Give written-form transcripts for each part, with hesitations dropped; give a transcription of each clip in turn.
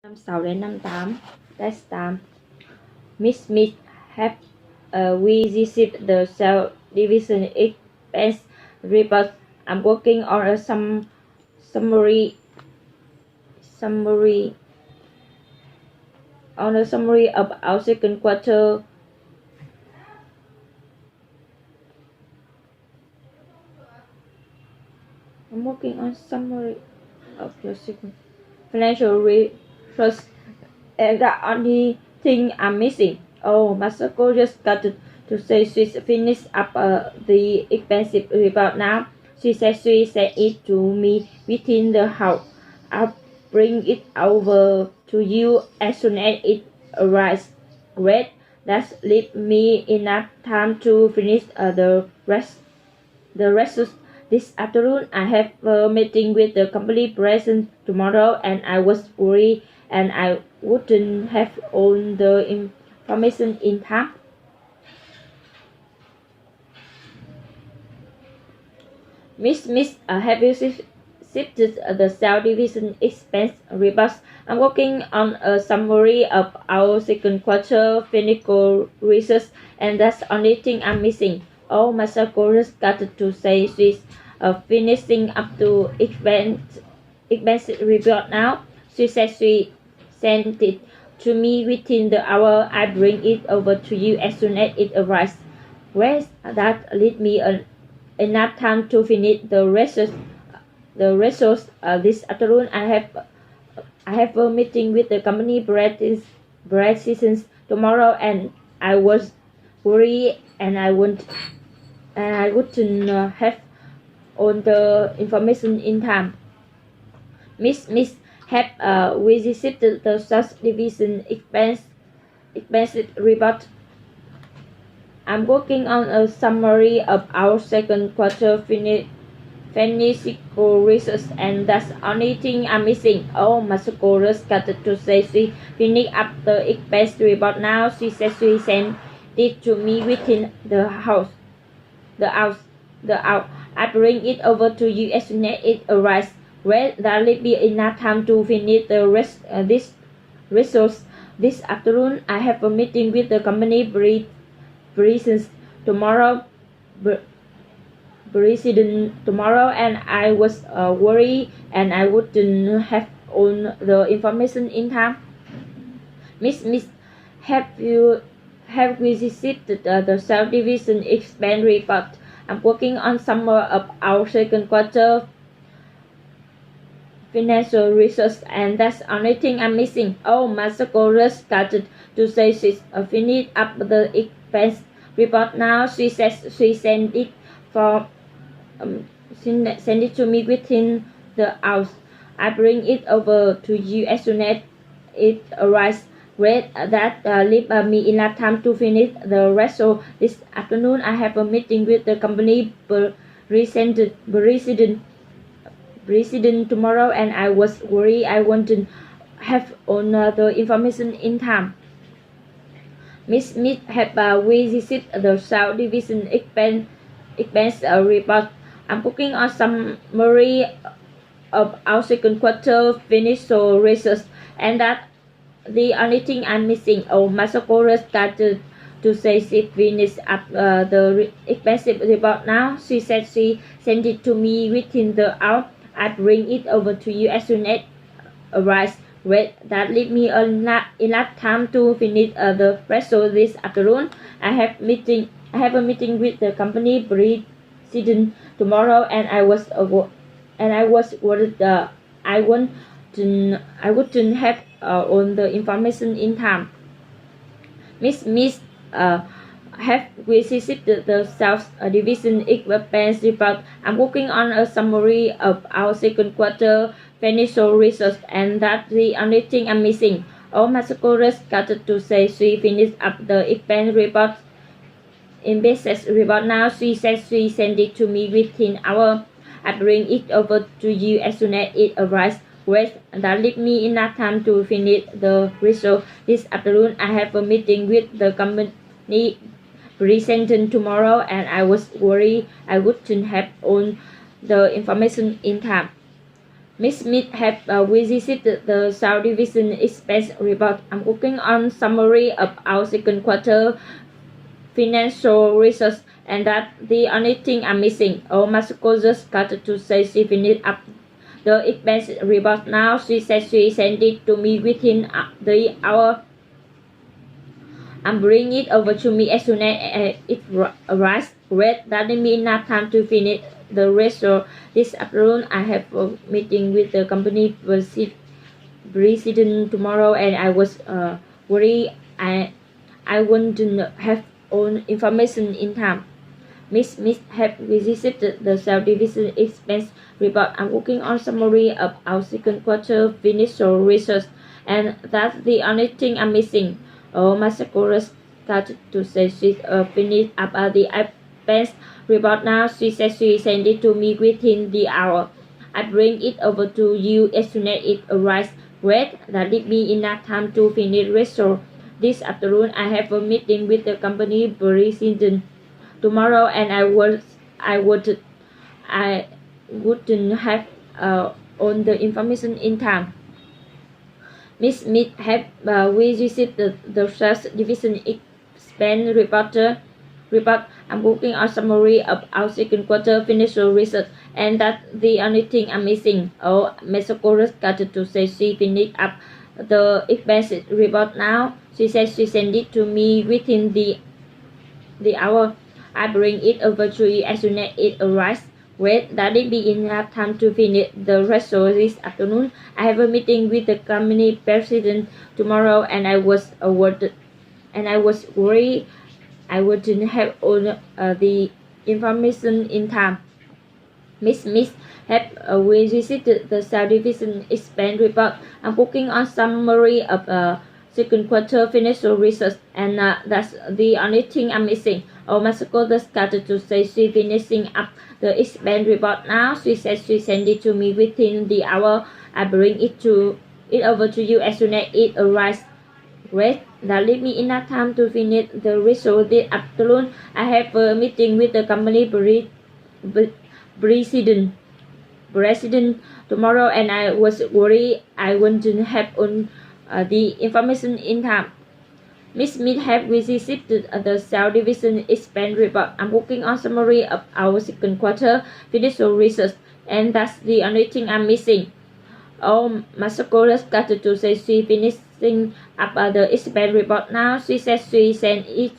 Năm 6 đến năm 8. Test 8. Miss Smith, have we received the cell division expense report? I'm working on a summary of our second quarter. I'm working on summary of your second financial results, and the only thing I'm missing. Oh, Masako just got to say she's finished up the expensive report now. She said she sent it to me within the house. I'll bring it over to you as soon as it arrives. Great. That's leave me enough time to finish the rest this afternoon. I have a meeting with the company president tomorrow, and I was worried and I wouldn't have all the information in time. Miss, have you shifted the sales division expense reports? I'm working on a summary of our second quarter financial results, and that's the only thing I'm missing. Oh, Masako just got to say she's finishing up to expense report now. She said she sent it to me within the hour. I bring it over to you as soon as it arrives. Well, that leaves me enough time to finish the results this afternoon. I have a meeting with the company president tomorrow, and I was worried and I wouldn't have all the information in time. Miss, have we received the sales division expense report? I'm working on a summary of our second quarter financial results, and that's the only thing I'm missing. Oh, Masako just got to say she finished up the expense report now. She said she sent it to me within the house. I bring it over to you as soon as it arrives. Well, that will be enough time to finish the this results this afternoon. I have a meeting with the company president tomorrow. And I was worried and I wouldn't have all the information in time. Miss, have we received the sales division expense report? I'm working on summary of our second quarter financial results, and that's the only thing I'm missing. Oh, Masako just started to say she's finished up the expense report now. She says she sent it send it to me within the hours. I bring it over to you as soon as it arrives. Great, that leave me enough time to finish the rest. So this afternoon I have a meeting with the company president tomorrow, and I was worried I wouldn't have all the information in time. Miss Smith, have we received the sales division expense report? I'm working on summary of our second quarter financial results, and that the only thing I'm missing. Oh, Masako started to say she finished up the expensive report now. She said she sent it to me within the hour. I bring it over to you as soon as it arrives. Wait, that leave me enough time to finish the rest of this afternoon. I have a meeting with the company president tomorrow, and I was worried I wouldn't have all the information in time. Miss, have we received the sales division expense report? I'm working on a summary of our second quarter financial results, and that's the only thing I'm missing. Oh, Masako just got to say she finished up the expense report in business report now. She says she sent it to me within hour. I bring it over to you as soon as it arrives. Great, that leave me enough time to finish the result this afternoon. I have a meeting with the company president tomorrow, and I was worried I wouldn't have all the information in time. Miss Smith have visited the South Division expense report. I'm working on summary of our second quarter financial results, and that the only thing I'm missing. Oh, Masako just got to say she finished up the expense report now. She said she sent it to me within the hour. And bring it over to me as soon as it arrives. Great, that will be enough time to finish the rest. So this afternoon I have a meeting with the company president tomorrow, and I was worried I wouldn't have all information in time. Miss Smith have visited the South Division expense report. I'm working on summary of our second quarter financial results, and that's the only thing I'm missing. Oh, Masako started to say she's finished up the expense report now. She said she sent it to me within the hour. I bring it over to you as soon as it arrives. Great, that give me enough time to finish research. This afternoon I have a meeting with the company president tomorrow, and I wouldn't have all the information in time. Miss Smith have visited the South Division expense report. I'm working on summary of our second quarter financial results, and that's the only thing I'm missing. Oh, Masako got to say she finished up the expense report now. She said she sent it to me within the hour. I bring it over to you as soon as it arrives. Wait, that will be enough time to finish the rest of this afternoon. I have a meeting with the company president tomorrow, and I was worried I wouldn't have all the information in time. Miss Smith have visited the South Division expense report. I'm working on summary of second quarter financial results, and that's the only thing I'm missing. Oh, Masako just got to say she finishing up the expense report now. She said she sent it to me within the hour. I bring it over to you as soon as it arrives. Great, that leave me enough time to finish the result this afternoon. I have a meeting with the company president tomorrow, and I was worried I wouldn't have all the information in time. Miss Smith have visited the South Division expense report. I'm working on summary of our second quarter financial results, and that's the only thing I'm missing. Oh, Masako got to say she finishing up the expense report now. She said she sent it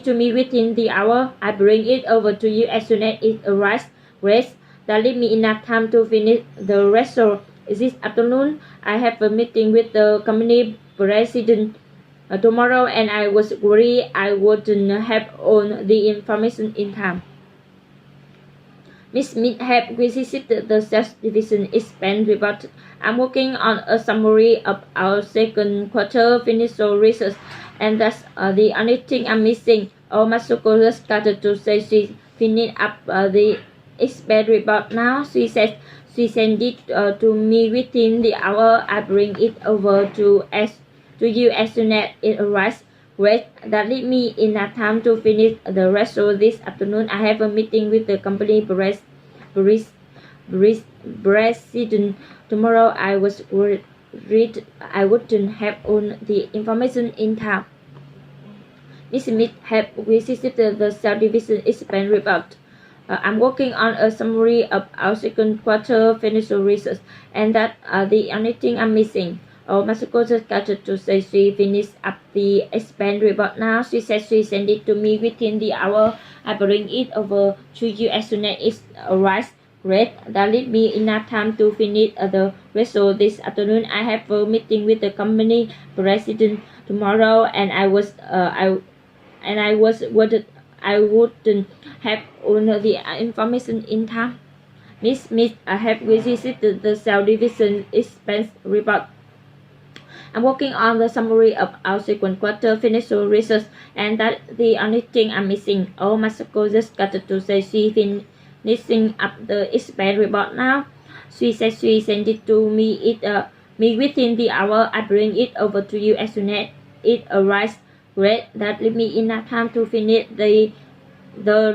to me within the hour. I bring it over to you as soon as it arrives. Great, that leave me enough time to finish the rest of this afternoon. I have a meeting with the company president tomorrow, and I was worried I wouldn't have all the information in time. Miss Smith have visited the South Division expense report. I'm working on a summary of our second quarter financial results, and that's the only thing I'm missing. Oh, Masako just got to say she finished up the expense report now. She said she sent it to me within the hour. I bring it over to you as soon as it arrives. Great, that leave me enough time to finish the rest of this afternoon. I have a meeting with the company president tomorrow. I was worried I wouldn't have all the information in time. Miss Smith have visited the South Division expense report. I'm working on a summary of our second quarter financial results, and that's the only thing I'm missing. Oh, Masako just got to say she finished up the expense report now. She said she sent it to me within the hour. I bring it over to you as soon as it arrives. Great, that leave me enough time to finish the rest of this afternoon. I have a meeting with the company president tomorrow, and I wouldn't have all the information in time. Miss Smith have visited the South Division expense report. I'm working on the summary of our second quarter financial results, and that's the only thing I'm missing. Oh, Masako just got to say she finishing up the expense report now. She said she sent it to me within the hour. I bring it over to you as soon as it arrives. Great, that leave me enough time to finish the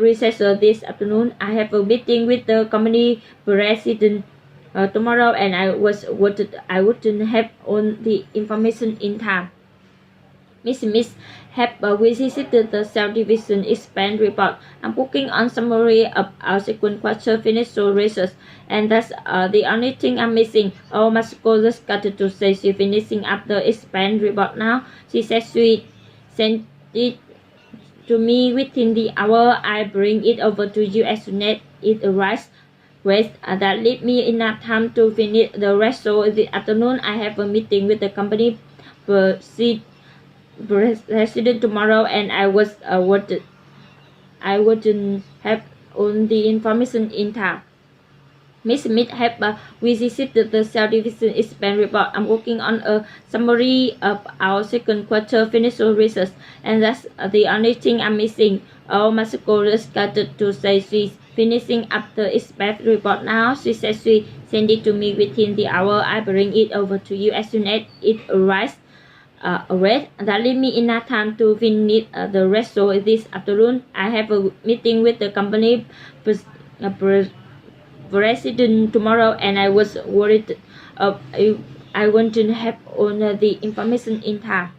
research this afternoon. I have a meeting with the company president tomorrow, and I wouldn't have all the information in time. Miss Smith have visited the self-division expense report. I'm working on summary of our second quarter financial results, and that's the only thing I'm missing. Oh, my school just got to say she's finishing up the expense report now. She said she sent it to me within the hour. I bring it over to you as soon as it arrives. Great, that leaves me enough time to finish the rest. So this afternoon I have a meeting with the company president tomorrow, and I wouldn't have all the information in time. Miss Smith have visited the self-division expense report. I'm working on a summary of our second quarter financial results, and that's the only thing I'm missing. Oh, my school started to say she's finishing up the expense report now. She said she send it to me within the hour. I bring it over to you as soon as it arrives. Alright, that leaves me enough time to finish the rest. So this afternoon I have a meeting with the company president tomorrow, and I was worried I want to have all the information in time.